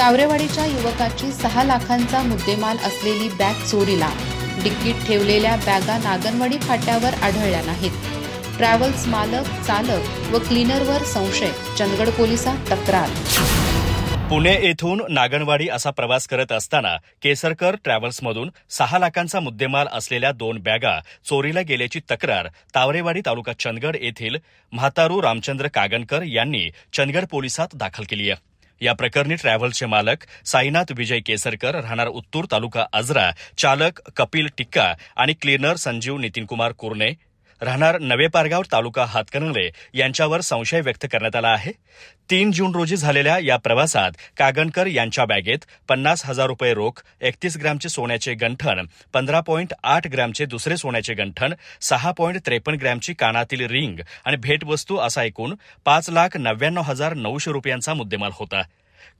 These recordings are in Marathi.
तावरेवाडीच्या युवकाची 6 लाखांचा मुद्देमाल असलेली बॅग चोरीला, डिक्कीत ठेवलेल्या बॅगा नागनवाडी फाट्यावर आढळल्या नाहीत. ट्रॅव्हल्स मालक, चालक व क्लीनरवर संशय, चंदगड पोलिसात तक्रार. पुणे येथून नागनवाडी असा प्रवास करत असताना केसरकर ट्रॅव्हल्समधून 6 लाखांचा मुद्देमाल असलेल्या 2 बॅगा चोरीला गेल्याची तक्रार तावरेवाडी तालुका चंदगड येथील म्हातारू रामचंद्र कागनकर यांनी चंदगड पोलिसात दाखल केली आहे. या प्रकरणी ट्रॅव्हल्सचे मालक साईनाथ विजय केसरकर राहणार उत्तूर तालुका आजरा, चालक कपिल टिक्का आणि क्लीनर संजीव नितीनकुमार कुरणे राहणार नवे पारगाव तालुका हातकणंगले यांच्यावर संशय व्यक्त करण्यात आला आहे. 3 जून रोजी झालेल्या या प्रवासात कागनकर यांच्या बॅगेत 50,000 रुपये रोख, 31 ग्रॅमचे सोन्याचे गंठण, 15.8 ग्रॅमचे दुसरे सोन्याचे गंठण, 6.53 ग्रॅमची कानातील रिंग आणि भेटवस्तू असा एकूण 5,99,900 रुपयांचा मुद्देमाल होता.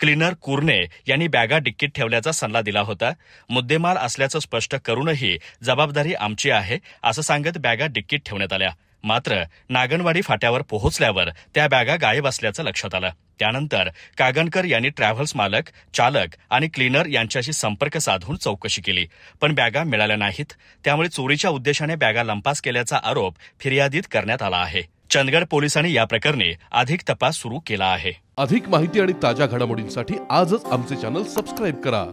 क्लीनर कुरणे यांनी बॅगा डिक्कीत ठेवल्याचा सल्ला दिला होता. मुद्देमाल असल्याचं स्पष्ट करूनही जबाबदारी आमची आहे असं सांगत बॅगा डिक्कीत ठेवण्यात आल्या. मात्र नागनवाडी फाट्यावर पोहोचल्यावर त्या बॅगा गायब असल्याचं लक्षात आलं. त्यानंतर कागनकर यांनी ट्रॅव्हल्स मालक, चालक आणि क्लीनर यांच्याशी संपर्क साधून चौकशी केली, पण बॅगा मिळाल्या नाहीत. त्यामुळे चोरीच्या उद्देशाने बॅगा लंपास केल्याचा आरोप फिर्यादीत करण्यात आला आहे. चंदगड पोलिसांनी या प्रकरणी अधिक तपास सुरू केला आहे. अधिक माहिती आणि ताज्या घडामोडींसाठी आजच आमचे चॅनल सबस्क्राईब करा.